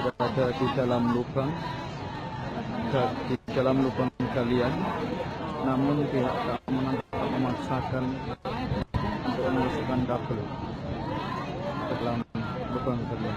Berada di dalam lubang kalian, namun pihak keamanan memaksakan untuk memasukkan kabel ke dalam lubang kalian.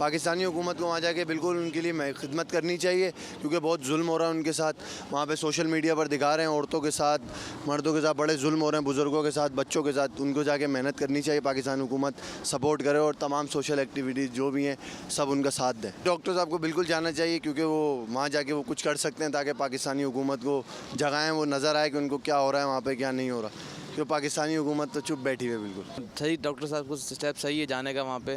Pakistani حکومت کو وہاں جا کے بالکل ان کے لیے خدمت کرنی چاہیے، کیونکہ بہت ظلم ہو رہا ہے ان کے ساتھ. وہاں پہ سوشل میڈیا پر دکھا رہے ہیں عورتوں کے ساتھ، مردوں کے ساتھ بڑے ظلم ہو رہے ہیں، بزرگوں کے ساتھ، بچوں کے ساتھ. ان کو جا کے محنت کرنی چاہیے، پاکستانی حکومت سپورٹ کرے اور تمام سوشل ایکٹیویٹیز جو بھی ہیں سب ان کا ساتھ دیں. ڈاکٹر صاحب کو بالکل جانا چاہیے، کیونکہ وہ وہاں جا کے وہ کچھ کر سکتے ہیں تاکہ پاکستانی حکومت کو جگائیں، وہ نظر آئے کہ ان کو کیا ہو رہا ہے وہاں پہ، کیا نہیں ہو رہا. کیوں پاکستانی حکومت تو چپ بیٹھی ہوئی ہے بالکل. صحیح ڈاکٹر صاحب کو اسٹیپ صحیح ہے جانے کا، وہاں پہ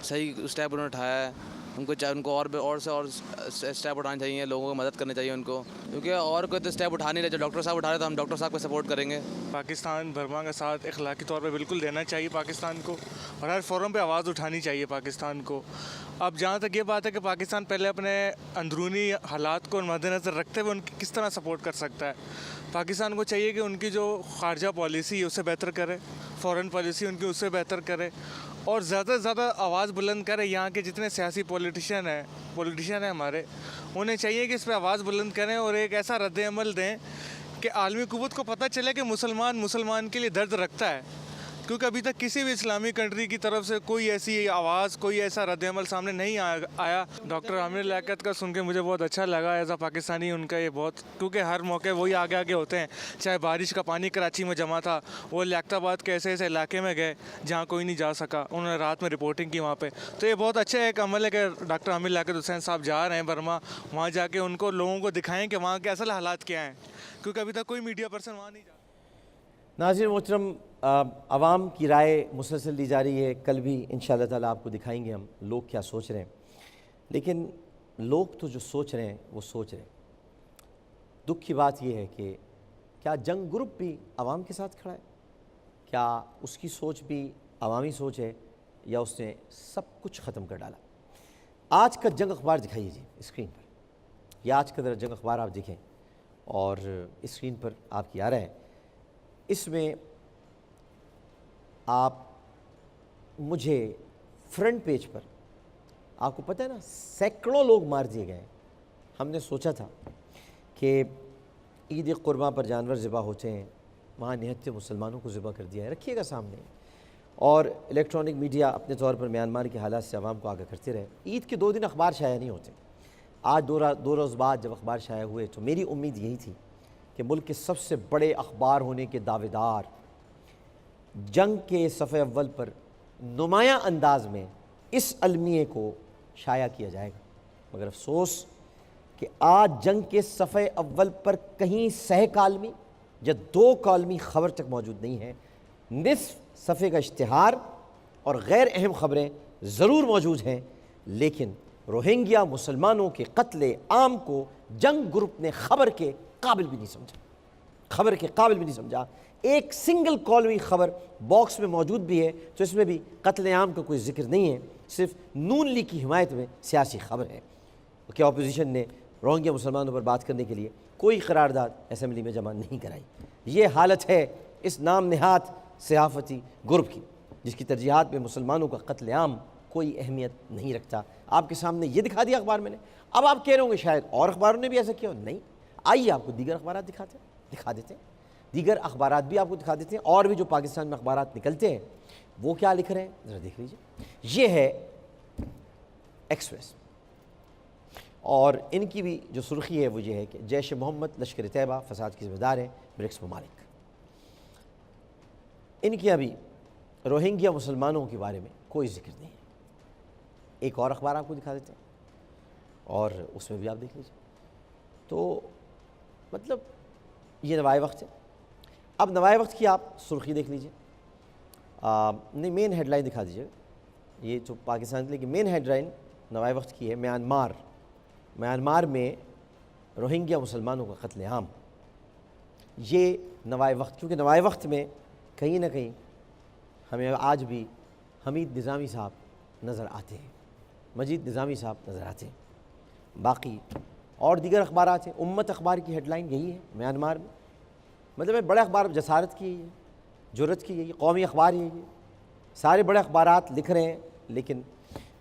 صحیح اسٹیپ انہوں نے اٹھایا ہے. ان کو اور سے اور اسٹیپ اٹھانے چاہیے، لوگوں کو مدد کرنی چاہیے ان کو، کیونکہ اور کوئی تو اسٹیپ اٹھا نہیں رہے. جو ڈاکٹر صاحب اٹھا رہے تو ہم ڈاکٹر صاحب کو سپورٹ کریں گے. پاکستان برما کا ساتھ اخلاقی طور پہ بالکل دینا چاہیے پاکستان کو، اور ہر فورم پہ آواز اٹھانی چاہیے پاکستان کو. اب جہاں تک یہ بات ہے کہ پاکستان پہلے اپنے اندرونی حالات کو مد نظر رکھتے ہوئے ان کی کس طرح سپورٹ کر سکتا ہے. پاکستان کو چاہیے کہ ان کی جو خارجہ پالیسی ہے اسے بہتر کرے، فورن پالیسی ان کی اسے بہتر کرے، اور زیادہ سے زیادہ آواز بلند کرے. یہاں کے جتنے سیاسی پولیٹیشین ہیں ہمارے، انہیں چاہیے کہ اس پہ آواز بلند کریں اور ایک ایسا رد عمل دیں کہ عالمی قوت کو پتہ چلے کہ مسلمان کے لیے درد رکھتا ہے. کیونکہ ابھی تک کسی بھی اسلامی کنٹری کی طرف سے کوئی ایسی آواز، کوئی ایسا رد عمل سامنے نہیں آیا. ڈاکٹر عامر لیاقت کا سن کے مجھے بہت اچھا لگا ایز اے پاکستانی. ان کا یہ بہت، کیونکہ ہر موقع وہی آگے ہوتے ہیں. چاہے بارش کا پانی کراچی میں جمع تھا، وہ لیاقت آباد کے ایسے علاقے میں گئے جہاں کوئی نہیں جا سکا، انہوں نے رات میں رپورٹنگ کی وہاں پہ. تو یہ بہت اچھا ایک عمل ہے کہ ڈاکٹر عامر لیاقت حسین صاحب جا رہے ہیں برما، وہاں جا کے ان کو لوگوں کو دکھائیں کہ وہاں کے اصل حالات کیا ہیں، کیونکہ ابھی تک کوئی میڈیا پرسن وہاں نہیں جا. ناظرین محترم، عوام کی رائے مسلسل لی جا رہی ہے. کل بھی انشاءاللہ تعالیٰ آپ کو دکھائیں گے ہم لوگ کیا سوچ رہے ہیں. لیکن لوگ تو جو سوچ رہے ہیں وہ سوچ رہے ہیں. دکھ کی بات یہ ہے کہ کیا جنگ گروپ بھی عوام کے ساتھ کھڑا ہے؟ کیا اس کی سوچ بھی عوامی سوچ ہے، یا اس نے سب کچھ ختم کر ڈالا؟ آج کا جنگ اخبار دکھائیے جی اسکرین پر. یہ آج کا ذرا جنگ اخبار آپ دیکھیں، اور اسکرین پر آپ کی آ رہا ہے. اس میں آپ مجھے فرنٹ پیج پر، آپ کو پتہ ہے نا سینکڑوں لوگ مار دیے گئے. ہم نے سوچا تھا کہ عید قرباں پر جانور ذبح ہوتے ہیں، وہاں نہتے مسلمانوں کو ذبح کر دیا ہے. رکھیے گا سامنے، اور الیکٹرانک میڈیا اپنے طور پر میانمار کے حالات سے عوام کو آگاہ کرتے رہے. عید کے 2 دن اخبار شائع نہیں ہوتے. آج 2 روز بعد جب اخبار شائع ہوئے تو میری امید یہی تھی کہ ملک کے سب سے بڑے اخبار ہونے کے دعوے دار جنگ کے صفحے اول پر نمایاں انداز میں اس المیے کو شائع کیا جائے گا. مگر افسوس کہ آج جنگ کے صفحے اول پر کہیں سہ کالمی یا 2 کالمی خبر تک موجود نہیں ہے. نصف صفحے کا اشتہار اور غیر اہم خبریں ضرور موجود ہیں، لیکن روہنگیا مسلمانوں کے قتل عام کو جنگ گروپ نے خبر کے قابل بھی نہیں سمجھا. ایک سنگل کالمی خبر باکس میں موجود بھی ہے تو اس میں بھی قتل عام کا کوئی ذکر نہیں ہے، صرف نون لیگ کی حمایت میں سیاسی خبر ہے. کہ اپوزیشن نے روہنگیا مسلمانوں پر بات کرنے کے لیے کوئی قرارداد اسمبلی میں جمع نہیں کرائی. یہ حالت ہے اس نام نہاد صحافتی گروپ کی، جس کی ترجیحات میں مسلمانوں کا قتل عام کوئی اہمیت نہیں رکھتا. آپ کے سامنے یہ دکھا دیا اخبار میں نے. اب آپ کہہ رہے ہوں گے شاید اور اخباروں نے بھی ایسا کیا. نہیں، آئیے آپ کو دیگر اخبارات دکھا دیتے ہیں. دیگر اخبارات بھی آپ کو دکھا دیتے ہیں، اور بھی جو پاکستان میں اخبارات نکلتے ہیں وہ کیا لکھ رہے ہیں ذرا دیکھ لیجیے. یہ ہے ایکسپریس، اور ان کی بھی جو سرخی ہے وہ یہ ہے کہ جیش محمد لشکر طیبہ فساد کی ذمہ دار ہے برکس ممالک. ان کی ابھی روہنگیا مسلمانوں کے بارے میں کوئی ذکر نہیں ہے. ایک اور اخبار آپ کو دکھا دیتے ہیں اور اس میں بھی آپ دیکھ لیجیے. تو مطلب یہ نوائے وقت ہے. اب نوائے وقت کی آپ سرخی دیکھ لیجیے. نہیں، مین ہیڈ لائن دکھا دیجیے. یہ جو پاکستان کے لیے مین ہیڈ لائن نوائے وقت کی ہے، میانمار میں روہنگیا مسلمانوں کا قتل عام. یہ نوائے وقت، کیونکہ نوائے وقت میں کہیں نہ کہیں ہمیں آج بھی حمید نظامی صاحب نظر آتے ہیں، مجید نظامی صاحب نظر آتے ہیں. باقی اور دیگر اخبارات ہیں. امت اخبار کی ہیڈ لائن یہی ہے میانمار میں. مطلب بڑے اخبار جسارت کی ہے، جرت کی ہے، قومی اخبار ہے. یہ سارے بڑے اخبارات لکھ رہے ہیں، لیکن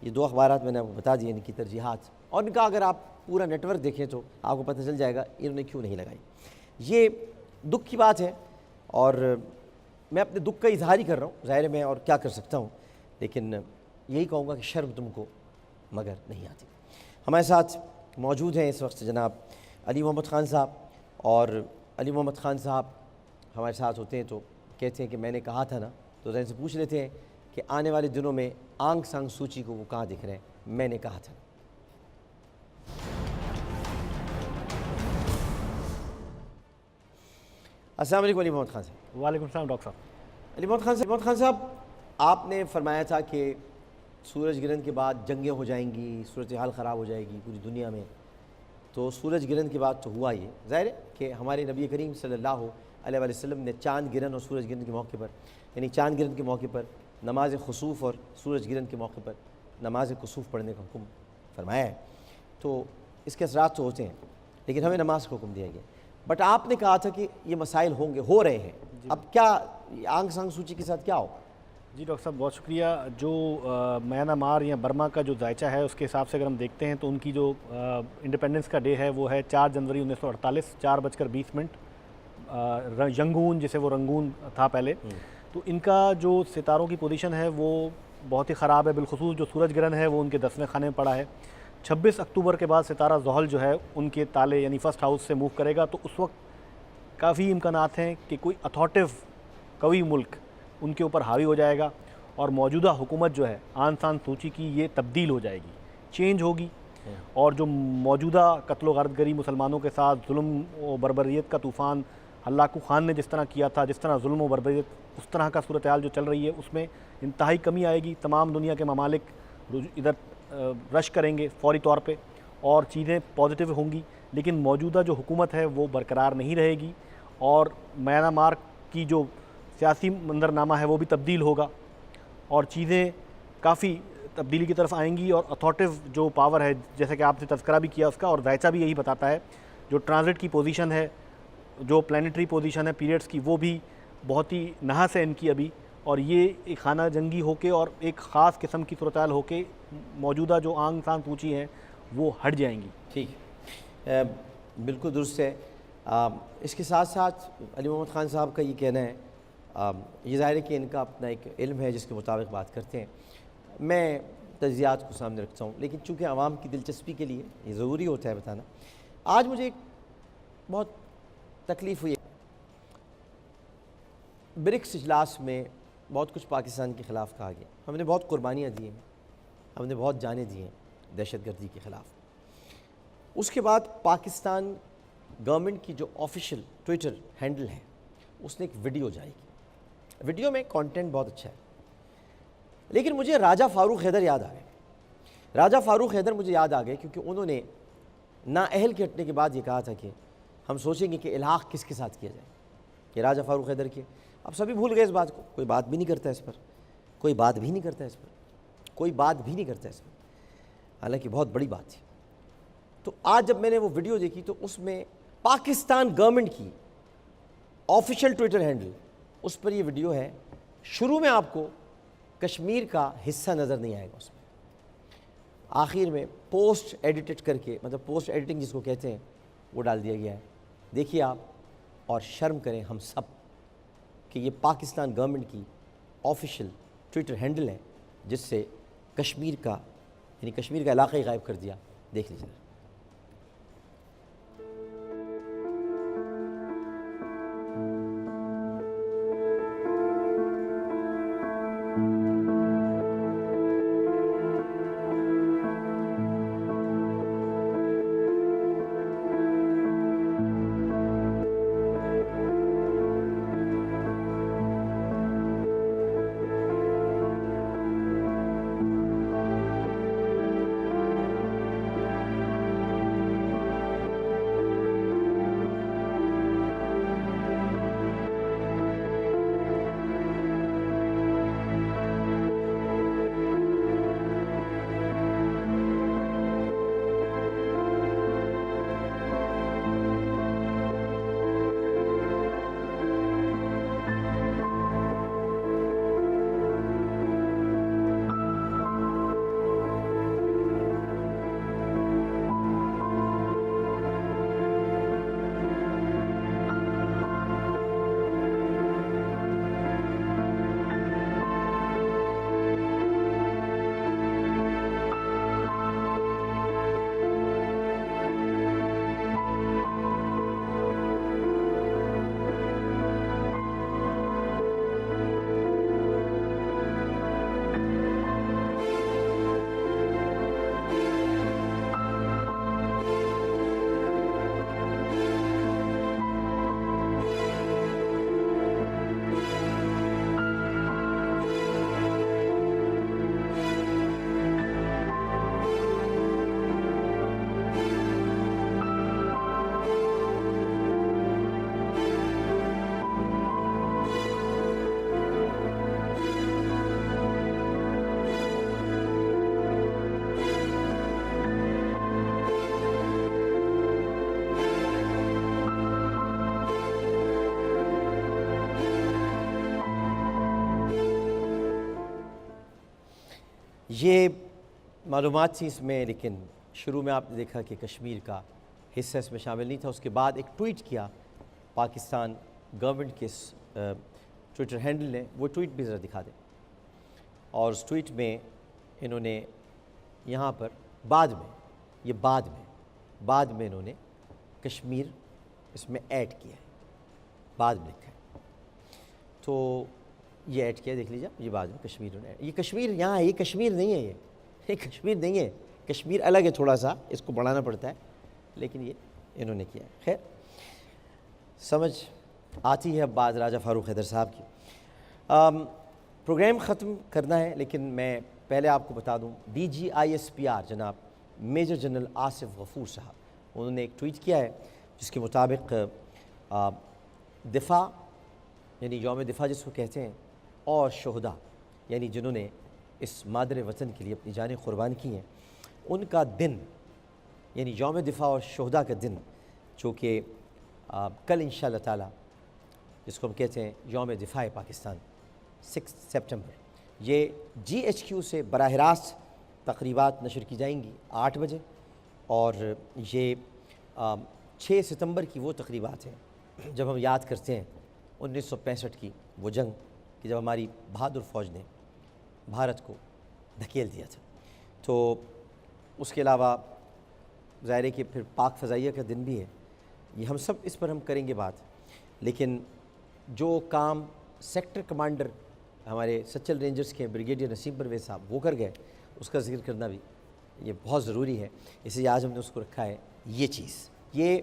یہ 2 اخبارات میں نے آپ کو بتا دی ان کی ترجیحات، اور ان کا اگر آپ پورا نیٹ ورک دیکھیں تو آپ کو پتہ چل جائے گا انہوں نے کیوں نہیں لگائی. یہ دکھ کی بات ہے، اور میں اپنے دکھ کا اظہار ہی کر رہا ہوں. ظاہر ہے میں اور کیا کر سکتا ہوں، لیکن یہی کہوں گا کہ شرم تم کو مگر نہیں آتی. ہمارے ساتھ موجود ہیں اس وقت جناب علی محمد خان صاحب, اور علی محمد خان صاحب ہمارے ساتھ ہوتے ہیں تو کہتے ہیں کہ میں نے کہا تھا نا, تو ذہن سے پوچھ لیتے ہیں کہ آنے والے دنوں میں آنگ سانگ سوچی کو وہ کہاں دکھ رہے ہیں. میں نے کہا تھا. السلام علیکم علی محمد خان صاحب. وعلیکم السلام ڈاکٹر صاحب. علی محمد خان صاحب, آپ نے فرمایا تھا کہ سورج گرہن کے بعد جنگیں ہو جائیں گی, صورتحال خراب ہو جائے گی پوری دنیا میں. تو سورج گرہن کے بعد تو ہوا یہ, ظاہر ہے کہ ہمارے نبی کریم صلی اللہ علیہ وسلم نے چاند گرہن اور سورج گرہن کے موقع پر, یعنی چاند گرہن کے موقع پر نماز خسوف اور سورج گرہن کے موقع پر نماز کسوف پڑھنے کا حکم فرمایا ہے. تو اس کے اثرات تو ہوتے ہیں, لیکن ہمیں نماز کا حکم دیا گیا. بٹ آپ نے کہا تھا کہ یہ مسائل ہوں گے, ہو رہے ہیں. اب کیا آنگ سانگ سوچی کے ساتھ کیا ہو؟ جی ڈاکٹر صاحب بہت شکریہ. جو میانمار یا برما کا جو ذائچہ ہے اس کے حساب سے اگر ہم دیکھتے ہیں تو ان کی جو انڈیپینڈنس کا ڈے ہے وہ ہے 4 جنوری 1948 4:20 ینگون, جسے وہ رنگون تھا پہلے. تو ان کا جو ستاروں کی پوزیشن ہے وہ بہت ہی خراب ہے, بالخصوص جو سورج گرہن ہے وہ ان کے 10ویں خانے میں پڑا ہے. 26 اکتوبر کے بعد ستارہ زحل جو ہے ان کے تالے یعنی فرسٹ ہاؤس سے موو کرے گا. تو اس وقت کافی امکانات ہیں کہ کوئی اتھارٹیو قوی ملک ان کے اوپر حاوی ہو جائے گا, اور موجودہ حکومت جو ہے آن سان سوچی کی یہ تبدیل ہو جائے گی, چینج ہوگی. اور جو موجودہ قتل و غارت گری مسلمانوں کے ساتھ ظلم و بربریت کا طوفان ہلاکو خان نے جس طرح کیا تھا, جس طرح ظلم و بربریت اس طرح کا صورتحال جو چل رہی ہے اس میں انتہائی کمی آئے گی. تمام دنیا کے ممالک ادھر رش کریں گے فوری طور پہ, اور چیزیں پازیٹیو ہوں گی. لیکن موجودہ جو حکومت ہے وہ برقرار نہیں رہے گی, اور میانمار کی جو سیاسی منظرنامہ ہے وہ بھی تبدیل ہوگا, اور چیزیں کافی تبدیلی کی طرف آئیں گی. اور اتھارٹیو جو پاور ہے, جیسے کہ آپ نے تذکرہ بھی کیا اس کا, اور ذائچہ بھی یہی بتاتا ہے, جو ٹرانزٹ کی پوزیشن ہے, جو پلانیٹری پوزیشن ہے پیریڈز کی, وہ بھی بہت ہی نحس ہے ان کی ابھی. اور یہ ایک خانہ جنگی ہو کے اور ایک خاص قسم کی صورتحال ہو کے موجودہ جو آنگ سان سوچی ہیں وہ ہٹ جائیں گی. ٹھیک, بالکل درست ہے. اس کے ساتھ ساتھ علی محمد خان صاحب کا یہ کہنا ہے, یہ ظاہر ہے کہ ان کا اپنا ایک علم ہے جس کے مطابق بات کرتے ہیں. میں تجزیات کو سامنے رکھتا ہوں, لیکن چونکہ عوام کی دلچسپی کے لیے یہ ضروری ہوتا ہے بتانا. آج مجھے ایک بہت تکلیف ہوئی. برکس اجلاس میں بہت کچھ پاکستان کے خلاف کہا گیا. ہم نے بہت قربانیاں دی ہیں, ہم نے بہت جانیں دی ہیں دہشت گردی کے خلاف. اس کے بعد پاکستان گورنمنٹ کی جو آفیشیل ٹویٹر ہینڈل ہے اس نے ایک ویڈیو جاری کی. ویڈیو میں کانٹینٹ بہت اچھا ہے, لیکن مجھے راجہ فاروق حیدر یاد آ گئے. راجہ فاروق حیدر مجھے یاد آ گئے کیونکہ انہوں نے نااہل کے ہٹنے کے بعد یہ کہا تھا کہ ہم سوچیں گے کہ الحاق کس کے ساتھ کیا جائے. یہ راجہ فاروق حیدر کے, اب سبھی بھول گئے اس بات کو, کوئی بات بھی نہیں کرتا اس پر, کوئی بات بھی نہیں کرتا اس پر, کوئی بات بھی نہیں کرتا اس پر, حالانکہ بہت بڑی بات تھی. تو آج جب میں نے وہ ویڈیو دیکھی تو اس میں پاکستان گورنمنٹ کی آفیشیل ٹویٹر ہینڈل, اس پر یہ ویڈیو ہے. شروع میں آپ کو کشمیر کا حصہ نظر نہیں آئے گا, اس میں آخر میں پوسٹ ایڈیٹڈ کر کے, مطلب پوسٹ ایڈیٹنگ جس کو کہتے ہیں, وہ ڈال دیا گیا ہے. دیکھیے آپ اور شرم کریں ہم سب کہ یہ پاکستان گورنمنٹ کی آفیشیل ٹویٹر ہینڈل ہے جس سے کشمیر کا یعنی کشمیر کا علاقہ ہی غائب کر دیا. دیکھ لیجیے. یہ معلومات تھی اس میں، لیکن شروع میں آپ نے دیکھا کہ کشمیر کا حصہ اس میں شامل نہیں تھا. اس کے بعد ایک ٹویٹ کیا پاکستان گورنمنٹ کے ٹویٹر ہینڈل نے، وہ ٹویٹ بھی ذرا دکھا دیں. اور اس ٹویٹ میں انہوں نے یہاں پر بعد میں انہوں نے کشمیر اس میں ایڈ کیا ہے، بعد میں لکھا ہے. تو یہ ایڈ کیا، دیکھ لیجیے یہ بعد میں کشمیر انہوں نے، یہ کشمیر یہاں ہے، یہ کشمیر نہیں ہے، یہ کشمیر نہیں ہے، کشمیر الگ ہے، تھوڑا سا اس کو بڑھانا پڑتا ہے، لیکن یہ انہوں نے کیا ہے. خیر سمجھ آتی ہے اب بات راجہ فاروق حیدر صاحب کی. پروگرام ختم کرنا ہے، لیکن میں پہلے آپ کو بتا دوں DGISPR جناب میجر جنرل آصف غفور صاحب، انہوں نے ایک ٹویٹ کیا ہے جس کے مطابق دفاع یعنی یوم دفاع جس کو کہتے ہیں، اور شہداء یعنی جنہوں نے اس مادر وطن کے لیے اپنی جانیں قربان کی ہیں، ان کا دن یعنی یوم دفاع اور شہداء کا دن جو کہ کل انشاءاللہ تعالی جس کو ہم کہتے ہیں یوم دفاع پاکستان 6 سپٹمبر، یہ GHQ سے براہ راست تقریبات نشر کی جائیں گی 8 بجے، اور یہ 6 ستمبر کی وہ تقریبات ہیں جب ہم یاد کرتے ہیں 1965 کی وہ جنگ کہ جب ہماری بہادر فوج نے بھارت کو دھکیل دیا تھا. تو اس کے علاوہ ظاہر ہے کہ پھر پاک فضائیہ کا دن بھی ہے، یہ ہم سب اس پر ہم کریں گے بات. لیکن جو کام سیکٹر کمانڈر ہمارے سچل رینجرز کے بریگیڈیئر نسیم پرویز صاحب وہ کر گئے، اس کا ذکر کرنا بھی یہ بہت ضروری ہے، اس لیے آج ہم نے اس کو رکھا ہے. یہ چیز یہ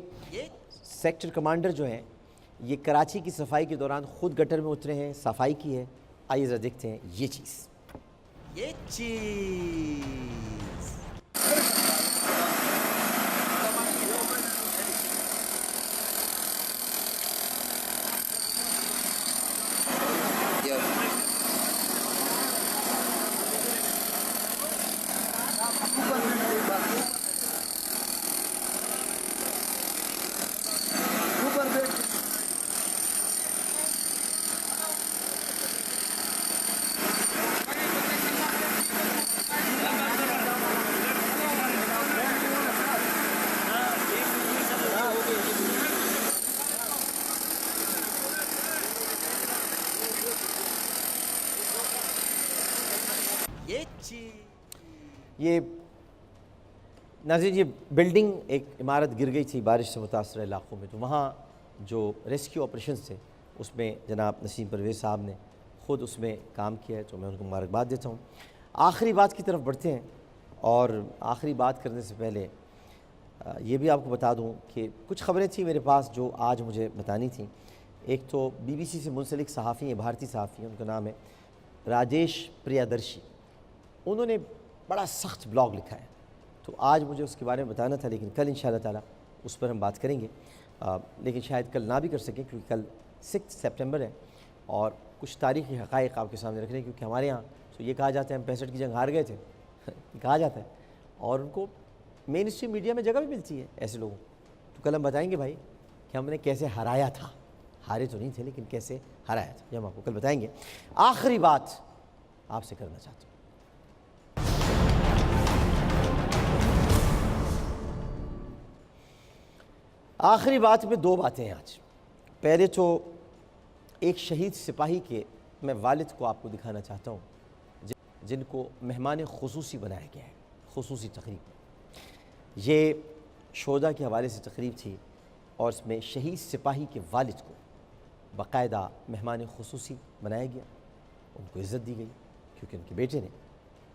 سیکٹر کمانڈر جو ہیں یہ کراچی کی صفائی کے دوران خود گٹر میں اترے ہیں، صفائی کی ہے. آئیے ذرا دیکھتے ہیں یہ چیز. یہ ناظرین یہ بلڈنگ ایک عمارت گر گئی تھی بارش سے متاثرہ علاقوں میں، تو وہاں جو ریسکیو آپریشنز تھے اس میں جناب نسیم پرویز صاحب نے خود اس میں کام کیا ہے، تو میں ان کو مبارکباد دیتا ہوں. آخری بات کی طرف بڑھتے ہیں، اور آخری بات کرنے سے پہلے یہ بھی آپ کو بتا دوں کہ کچھ خبریں تھیں میرے پاس جو آج مجھے بتانی تھیں. ایک تو BBC سے منسلک صحافی ہیں، بھارتی صحافی ہیں، ان کا نام ہے راجیش پریادرشی. انہوں نے بڑا سخت بلاگ لکھا ہے، تو آج مجھے اس کے بارے میں بتانا تھا، لیکن کل انشاءاللہ تعالی اس پر ہم بات کریں گے. لیکن شاید کل نہ بھی کر سکیں کیونکہ کل 6 سپٹمبر ہے، اور کچھ تاریخی حقائق آپ کے سامنے رکھ رہے ہیں، کیونکہ ہمارے یہاں تو یہ کہا جاتا ہے ہم 65 کی جنگ ہار گئے تھے کہا جاتا ہے، اور ان کو مین اسٹریم میڈیا میں جگہ بھی ملتی ہے ایسے لوگوں. تو کل ہم بتائیں گے بھائی کہ ہم نے کیسے ہرایا تھا، ہارے تو نہیں تھے لیکن کیسے ہرایا تھا، یہ ہم آپ کو کل بتائیں گے. آخری بات آپ سے کرنا چاہتا ہوں، آخری بات میں 2 باتیں ہیں آج. پہلے تو ایک شہید سپاہی کے میں والد کو آپ کو دکھانا چاہتا ہوں جن کو مہمان خصوصی بنایا گیا ہے، خصوصی تقریب. یہ شہداء کے حوالے سے تقریب تھی، اور اس میں شہید سپاہی کے والد کو باقاعدہ مہمان خصوصی بنایا گیا، ان کو عزت دی گئی کیونکہ ان کے بیٹے نے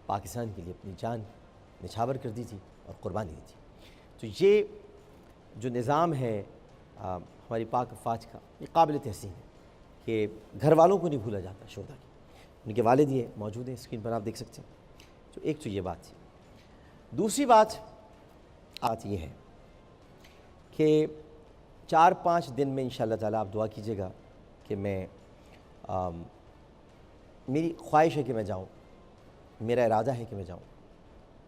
پاکستان کے لیے اپنی جان نچھاور کر دی تھی اور قربانی دی تھی. تو یہ جو نظام ہے ہماری پاک افواج کا، یہ قابل تحسین ہے کہ گھر والوں کو نہیں بھولا جاتا شہداء کی. ان کے والد یہ موجود ہیں، اسکرین پر آپ دیکھ سکتے ہیں. تو ایک تو یہ بات تھی. دوسری بات یہ ہے کہ 4-5 دن میں انشاءاللہ تعالیٰ آپ دعا کیجیے گا کہ میں میری خواہش ہے کہ میں جاؤں، میرا ارادہ ہے کہ میں جاؤں،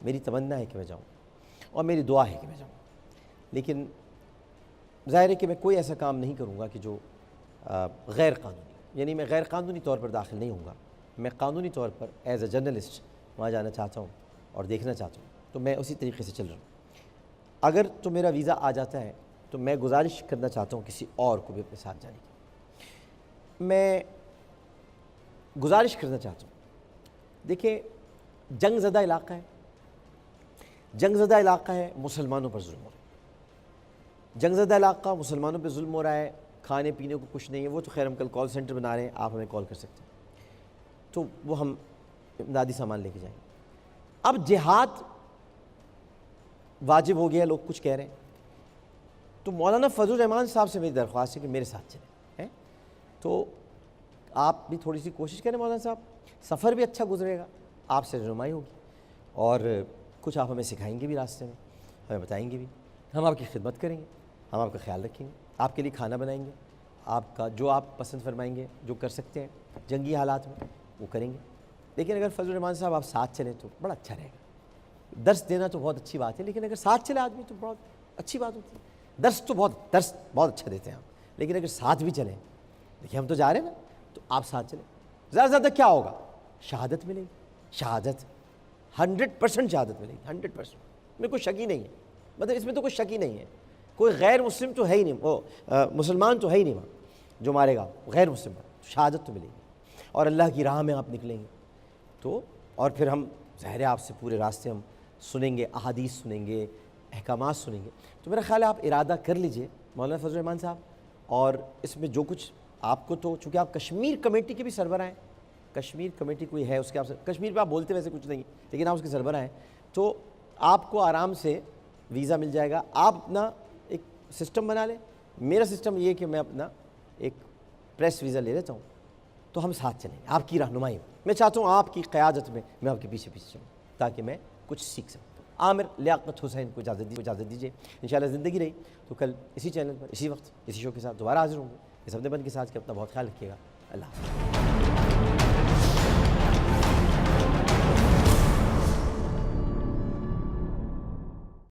میری تمنا ہے کہ میں جاؤں، اور میری دعا ہے کہ میں جاؤں. لیکن ظاہر ہے کہ میں کوئی ایسا کام نہیں کروں گا کہ جو غیر قانونی، یعنی میں غیر قانونی طور پر داخل نہیں ہوں گا. میں قانونی طور پر ایز اے جرنلسٹ وہاں جانا چاہتا ہوں اور دیکھنا چاہتا ہوں، تو میں اسی طریقے سے چل رہا ہوں۔ اگر تو میرا ویزا آ جاتا ہے تو میں گزارش کرنا چاہتا ہوں کسی اور کو بھی اپنے ساتھ جانے کی۔ میں گزارش کرنا چاہتا ہوں، دیکھیں جنگ زدہ علاقہ ہے، جنگ زدہ علاقہ ہے، مسلمانوں پر ظلم ہو رہا ہے، جنگ زدہ علاقہ مسلمانوں پہ ظلم ہو رہا ہے، کھانے پینے کو کچھ نہیں ہے۔ وہ تو خیر ہم کل کال سینٹر بنا رہے ہیں، آپ ہمیں کال کر سکتے ہیں، تو وہ ہم امدادی سامان لے کے جائیں گے۔ اب جہاد واجب ہو گیا، لوگ کچھ کہہ رہے ہیں، تو مولانا فضل الرحمان صاحب سے میری درخواست ہے کہ میرے ساتھ چلیں، تو آپ بھی تھوڑی سی کوشش کریں مولانا صاحب، سفر بھی اچھا گزرے گا، آپ سے رہنمائی ہوگی اور کچھ آپ ہمیں سکھائیں گے بھی راستے میں، ہمیں بتائیں گے بھی، ہم آپ کی خدمت کریں گے، ہم آپ کا خیال رکھیں گے، آپ کے لیے کھانا بنائیں گے، آپ کا جو آپ پسند فرمائیں گے، جو کر سکتے ہیں جنگی حالات میں وہ کریں گے۔ لیکن اگر فضل الرحمان صاحب آپ ساتھ چلیں تو بڑا اچھا رہے گا۔ درس دینا تو بہت اچھی بات ہے، لیکن اگر ساتھ چلے آدمی تو بہت اچھی بات ہوتی ہے۔ درس بہت اچھا دیتے ہیں آپ، لیکن اگر ساتھ بھی چلیں، دیکھیں ہم تو جا رہے ہیں نا، تو آپ ساتھ چلیں، زیادہ سے زیادہ کیا ہوگا؟ شہادت ملے گی، شہادت 100% شہادت ملے گی، 100%، میں کوئی شک ہی نہیں ہے، مطلب اس میں تو کوئی شک ہی نہیں ہے، کوئی غیر مسلم تو ہے ہی نہیں، وہ مسلمان تو ہے ہی نہیں وہاں جو مارے گا، غیر مسلم، شہادت تو ملے گی، اور اللہ کی راہ میں آپ نکلیں گے تو، اور پھر ہم ظاہر ہے آپ سے پورے راستے ہم سنیں گے، احادیث سنیں گے، احکامات سنیں گے، تو میرا خیال ہے آپ ارادہ کر لیجئے مولانا فضل الرحمان صاحب، اور اس میں جو کچھ آپ کو، تو چونکہ آپ کشمیر کمیٹی کے بھی سربراہ ہیں، کشمیر کمیٹی کوئی ہے اس کے، آپ کشمیر پہ آپ بولتے ویسے کچھ نہیں، لیکن آپ اس کے سربراہ ہیں، تو آپ کو آرام سے ویزا مل جائے گا۔ آپ اپنا ایک سسٹم بنا لیں، میرا سسٹم یہ ہے کہ میں اپنا ایک پریس ویزا لے لیتا ہوں، تو ہم ساتھ چلیں گے، آپ کی رہنمائی میں، میں چاہتا ہوں آپ کی قیادت میں آپ کے پیچھے چلوں تاکہ میں کچھ سیکھ سکوں۔ عامر لیاقت حسین کو اجازت دیجیے، انشاءاللہ زندگی رہی تو کل اسی چینل پر اسی وقت اسی شو کے ساتھ دوبارہ حاضر ہوں گے۔ اس اپنے بند کے ساتھ کہ اپنا بہت خیال رکھیے گا، اللہ حافظ۔